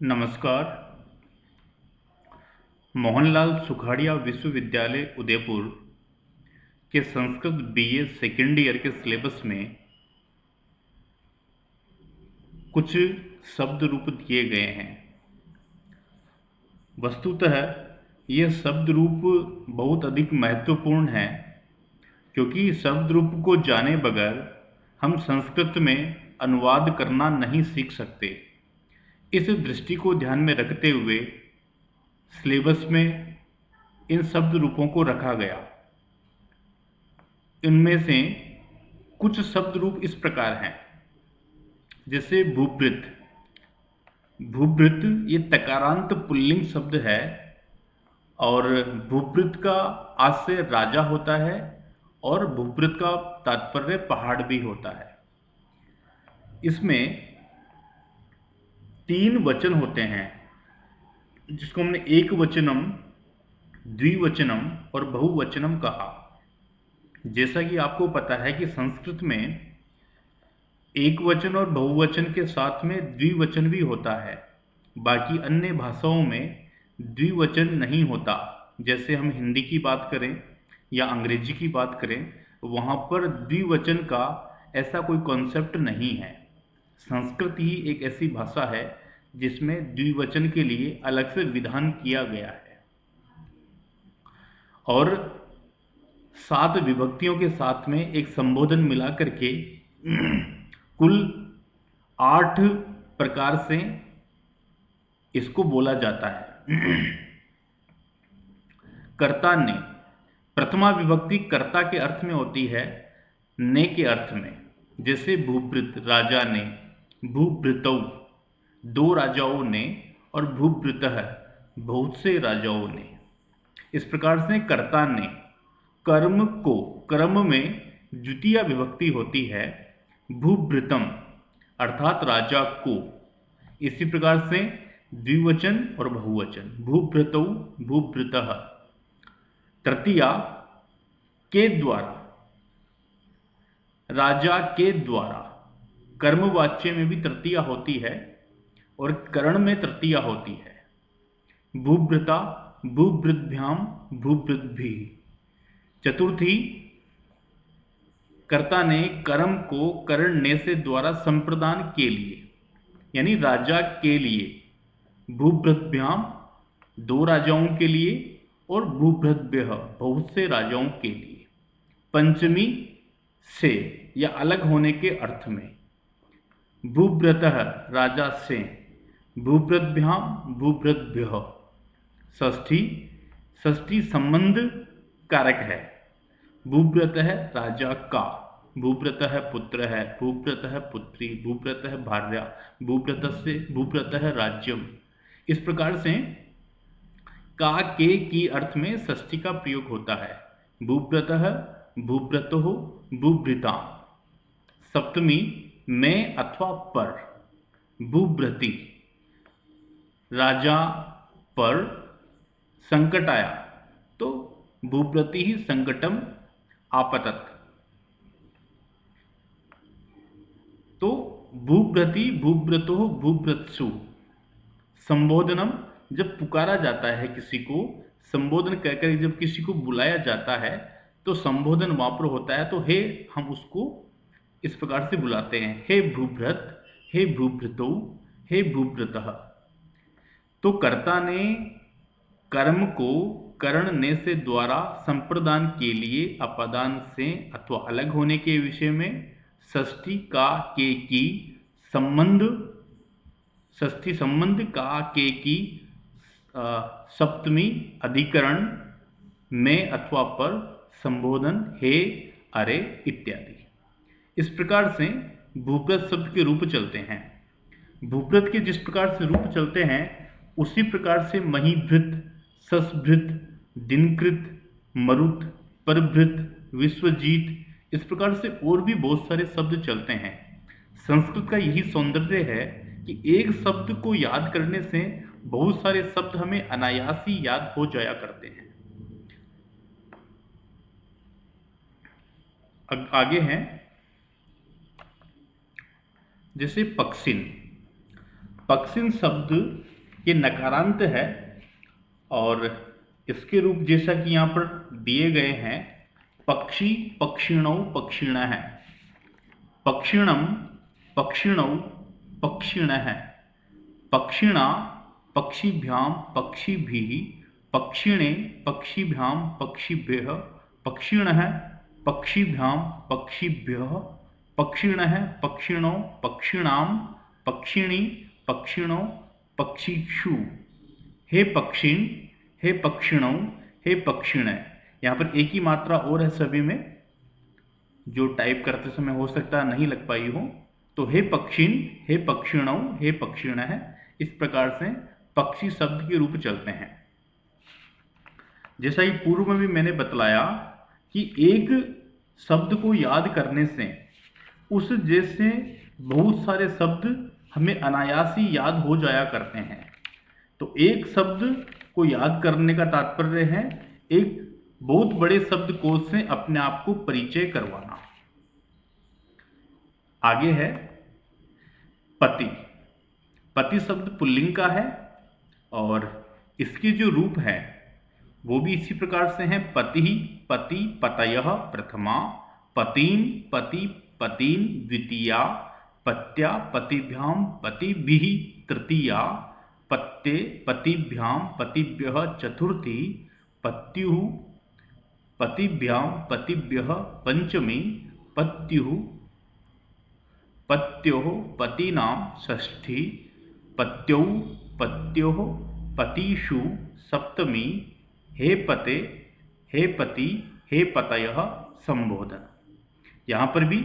नमस्कार। मोहनलाल सुखाड़िया विश्वविद्यालय उदयपुर के संस्कृत बीए सेकेंड ईयर के सिलेबस में कुछ शब्द रूप दिए गए हैं। वस्तुतः ये शब्द रूप बहुत अधिक महत्वपूर्ण हैं, क्योंकि शब्द रूप को जाने बगैर हम संस्कृत में अनुवाद करना नहीं सीख सकते। इस दृष्टि को ध्यान में रखते हुए सिलेबस में इन शब्द रूपों को रखा गया। इनमें से कुछ शब्द रूप इस प्रकार हैं, जैसे भूभृत। भूभृत ये तकारांत पुल्लिंग शब्द है और भूभृत का आशय राजा होता है और भूभृत का तात्पर्य पहाड़ भी होता है। इसमें तीन वचन होते हैं, जिसको हमने एक वचनम, द्विवचनम और बहुवचनम कहा। जैसा कि आपको पता है कि संस्कृत में एक वचन और बहुवचन के साथ में द्विवचन भी होता है। बाकी अन्य भाषाओं में द्विवचन नहीं होता। जैसे हम हिंदी की बात करें या अंग्रेजी की बात करें, वहाँ पर द्विवचन का ऐसा कोई कॉन्सेप्ट नहीं है। संस्कृत ही एक ऐसी भाषा है जिसमें द्विवचन के लिए अलग से विधान किया गया है और 7 विभक्तियों के साथ में एक संबोधन मिला करके कुल 8 प्रकार से इसको बोला जाता है। कर्ता ने, प्रथमा विभक्ति कर्ता के अर्थ में होती है, ने के अर्थ में। जैसे भूभृत, राजा ने, भूभृतौ, 2 राजाओं ने, और भूभृतः, बहुत से राजाओं ने। इस प्रकार से कर्ता ने, कर्म को, कर्म में द्वितीय विभक्ति होती है, भूभृतम अर्थात राजा को। इसी प्रकार से द्विवचन और बहुवचन, भूभृतौ, भूभृतः। तृतीया के द्वारा, राजा के द्वारा। कर्मवाच्य में भी तृतीया होती है और करण में तृतीया होती है। भूभृता, भूभृद्भ्याम, भूभृद्भिः। चतुर्थी, कर्ता ने कर्म को करण ने से द्वारा संप्रदान के लिए, यानी राजा के लिए। भूभृद्भ्याम, 2 राजाओं के लिए, और भूभृद्भ्यः, बहुत से राजाओं के लिए। पंचमी, से या अलग होने के अर्थ में। भूभृतः, राजा से, भूभृद्भ्याम, भूभृद्भ्यः। षष्ठी, षष्ठी संबंध कारक है। भूभृत है राजा का, भूभृत है पुत्र है, भूभृत है पुत्री, भूभृत है भार्या, भूभृत से, भूभृत है राज्यम। इस प्रकार से का, के की अर्थ में षष्ठी का प्रयोग होता है। भूभृतः, भूभृतोः, भूभृता। सप्तमी, में अथवा पर। भूभृति, राजा पर संकट आया तो भूभृति ही संकटम आपतत। तो भूभृति, भूभृतो, भूभृत्सु। संबोधनम, जब पुकारा जाता है किसी को, संबोधन कहकर जब किसी को बुलाया जाता है तो संबोधन वहां पर होता है, तो हे, हम उसको इस प्रकार से बुलाते हैं, हे भूभृत, हे भूभृतौ, हे भूभृतः। तो कर्ता ने कर्म को करण ने से द्वारा संप्रदान के लिए अपादान से अथवा अलग होने के विषय में षष्ठी का, के की संबंध, षष्ठी संबंध का, के की सप्तमी अधिकरण में अथवा पर संबोधन हे, अरे इत्यादि। इस प्रकार से भूभृत शब्द के रूप चलते हैं। भूभृत के जिस प्रकार से रूप चलते हैं उसी प्रकार से महीभृत, ससभृत, दिनकृत, मरुत, परभृत, विश्वजीत, इस प्रकार से और भी बहुत सारे शब्द चलते हैं। संस्कृत का यही सौंदर्य है कि एक शब्द को याद करने से बहुत सारे शब्द हमें अनायास ही याद हो जाया करते हैं। अब आगे हैं, जैसे पक्षिन। पक्षिण शब्द ये नकारांत है और इसके रूप जैसा कि यहाँ पर दिए गए हैं, पक्षी, पक्षिणौ, पक्षिणः, पक्षिणम, पक्षिणौ, पक्षिणः, पक्षिणा, पक्षिभ्यां, पक्षिभिः, पक्षिणे, पक्षिभ्यां, पक्षिभ्यः, पक्षिणः, पक्षिभ्यां, पक्षिभ्यः, पक्षिणः, पक्षिणौ, पक्षिणां, पक्षिणी, पक्षिणौ, पक्षिषु। हे पक्षिण, हे पक्षिणौ, हे पक्षिण। यहाँ पर एक ही मात्रा और है सभी में, जो टाइप करते समय हो सकता है नहीं लग पाई हो। तो हे पक्षिण, हे पक्षिणौ, हे पक्षिण है, इस प्रकार से पक्षी शब्द के रूप चलते हैं। जैसा कि पूर्व में भी मैंने बतलाया कि एक शब्द को याद करने से उस जैसे बहुत सारे शब्द हमें अनायास ही याद हो जाया करते हैं। तो एक शब्द को याद करने का तात्पर्य है एक बहुत बड़े शब्दकोश से अपने आप को परिचय करवाना। आगे है पति। पति शब्द पुल्लिंग का है और इसके जो रूप है वो भी इसी प्रकार से हैं। पति, पति, पतयः प्रथमा, पतिं, पति, पतीन द्वितीया, पत्या, पतिभ्यां, पतिभिः तृतीया, पत्ते, पतिभ्यां, पतिभ्यः चतुर्थी, पत्युः, पतिभ्यां, पतिभ्यः पंचमी, पत्युः, पत्योः, पतीनां षष्ठी, पत्यौ, पत्योः, पतिषु सप्तमी, हे पते, हे पति, हे पतयः संबोधन। यहाँ पर भी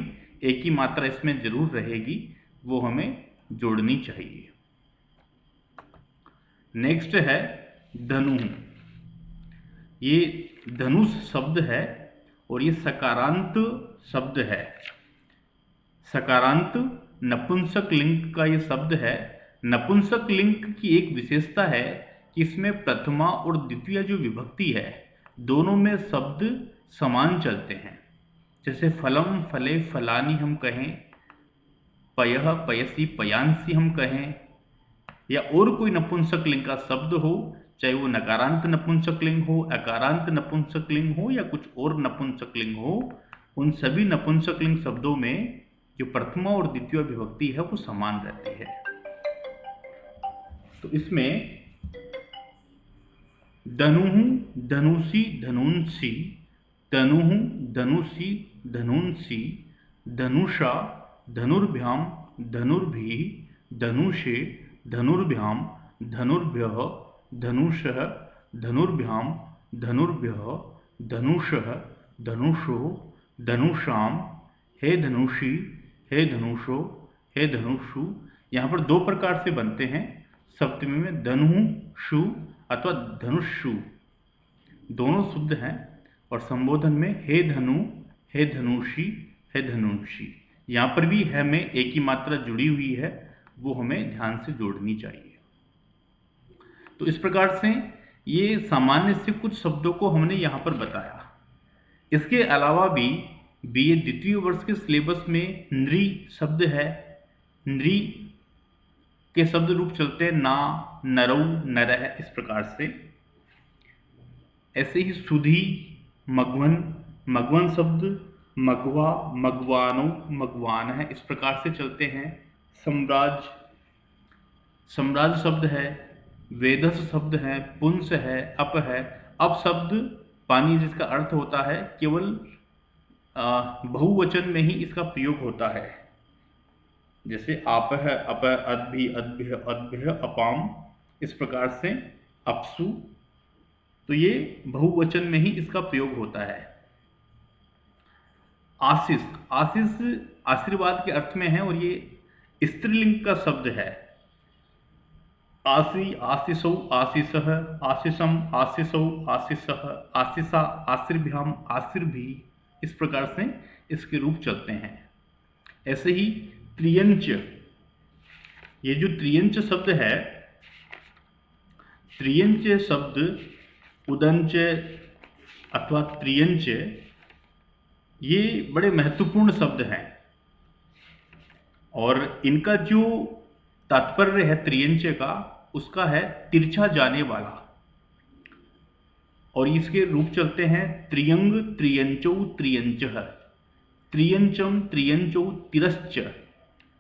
एक ही मात्रा इसमें जरूर रहेगी, वो हमें जोड़नी चाहिए। नेक्स्ट है धनु। ये धनुष शब्द है और ये सकारांत शब्द है। सकारांत नपुंसक लिंग का ये शब्द है। नपुंसक लिंग की एक विशेषता है कि इसमें प्रथमा और द्वितीय जो विभक्ति है दोनों में शब्द समान चलते हैं। जैसे फलम, फले, फलानी हम कहें, पयः, पयसी, पयांसी हम कहें, या और कोई नपुंसक लिंग का शब्द हो, चाहे वो नकारांत नपुंसक लिंग हो, अकारांत नपुंसक लिंग हो या कुछ और नपुंसक लिंग हो, उन सभी नपुंसक लिंग शब्दों में जो प्रथमा और द्वितीय विभक्ति है वो समान रहती है। तो इसमें धनुः, धनुषी, धनुंसी, धनुः, धनुषी, धनुंसी, धनुषा, धनुर्भ्यां, धनुर्भिः, धनुषे, धनुर्भ्यां, धनुर्भ्यः, धनुषः, धनुर्भ्यां, धनुर्भ्यः, धनुषः, धनुषो, धनुषां, हे धनुषी, हे धनुषो, हे धनुषु। यहाँ पर दो प्रकार से बनते हैं। सप्तमी में धनुषु अथवा धनुषु दोनों शुद्ध हैं और संबोधन में हे धनु, हे धनुषी, हे धनुषी। यहाँ पर भी है में एक ही मात्रा जुड़ी हुई है, वो हमें ध्यान से जोड़नी चाहिए। तो इस प्रकार से ये सामान्य से कुछ शब्दों को हमने यहाँ पर बताया। इसके अलावा भी बीए द्वितीय वर्ष के सिलेबस में नृ शब्द है। नृ के शब्द रूप चलते हैं ना, नरौ, नरः, इस प्रकार से। ऐसे ही सुधी, मघवन, मघवन शब्द मघवा, मघवानो, मघवान है, इस प्रकार से चलते हैं। सम्राज, सम्राज शब्द है। वेदस शब्द है, पुंस है, अप है। अप शब्द पानी जिसका अर्थ होता है केवल बहुवचन में ही इसका प्रयोग होता है। जैसे आप है, अप, अद्भि, अद्भ्य, अद्भ्य, अपाम, इस प्रकार से अपसु। तो ये बहुवचन में ही इसका प्रयोग होता है। आशीष, आशीष आशीर्वाद के अर्थ में है और ये स्त्रीलिंग का शब्द है। आशी, आशीषौ, आशीषः, आशीषम, आशीषौ, आशीषः, आशीषा, आशीर्भ्याम, आशीर्भी, इस प्रकार से इसके रूप चलते हैं। ऐसे ही त्रियंच, ये जो त्रियंच शब्द है, त्रियंच शब्द उदंच अथवा त्रियंच, ये बड़े महत्वपूर्ण शब्द हैं और इनका जो तात्पर्य है त्रियंच का, उसका है तिरछा जाने वाला। और इसके रूप चलते हैं त्रियंग त्रियंचौ त्रियंचः, त्रियंचम त्रियंचौ तिरश्च,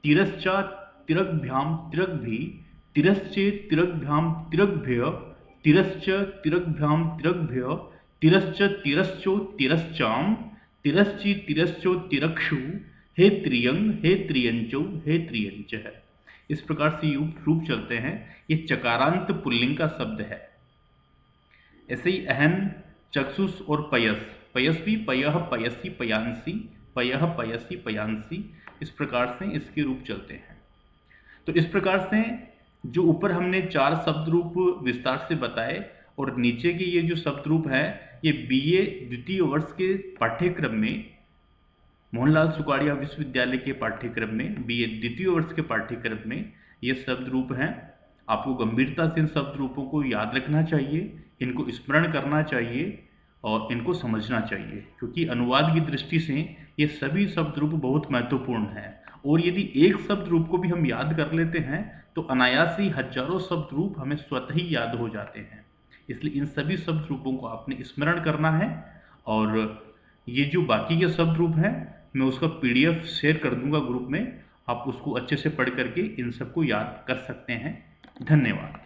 तिरश्चा तिरग्भ्याम तिरग्भि, तिरश्चे तिरग्भ्याम तिरग्भ्य, तिरश्च तिरग्भ्याम तिरग्भ्य, तिरश्च तिरश्चो तिरश्चाम, तिरश्चि तिरश्चो तिरक्षु, हे त्रियंग हे त्रियंचो हे त्रियंच है। इस प्रकार से रूप चलते हैं। ये चकारांत पुल्लिंग का शब्द है। ऐसे ही अहन, चक्षुष और पयस, पयस भी पयः पयसी पयांसी, पयः पयसी पयांसी, इस प्रकार से इसके रूप चलते हैं। तो इस प्रकार से जो ऊपर हमने 4 शब्द रूप विस्तार से बताए और नीचे के ये जो शब्द रूप है, ये बीए द्वितीय वर्ष के पाठ्यक्रम में, मोहनलाल सुकाड़िया विश्वविद्यालय के पाठ्यक्रम में, बीए द्वितीय वर्ष के पाठ्यक्रम में ये शब्द रूप हैं। आपको गंभीरता से इन शब्द रूपों को याद रखना चाहिए, इनको स्मरण करना चाहिए और इनको समझना चाहिए, क्योंकि अनुवाद की दृष्टि से ये सभी शब्द रूप बहुत महत्वपूर्ण हैं। और यदि एक शब्द रूप को भी हम याद कर लेते हैं तो अनायास ही हजारों शब्द रूप हमें स्वतः ही याद हो जाते हैं। इसलिए इन सभी शब्द रूपों को आपने स्मरण करना है। और ये जो बाकी के शब्द रूप हैं, मैं उसका PDF शेयर कर दूंगा ग्रुप में, आप उसको अच्छे से पढ़ करके इन सबको याद कर सकते हैं। धन्यवाद।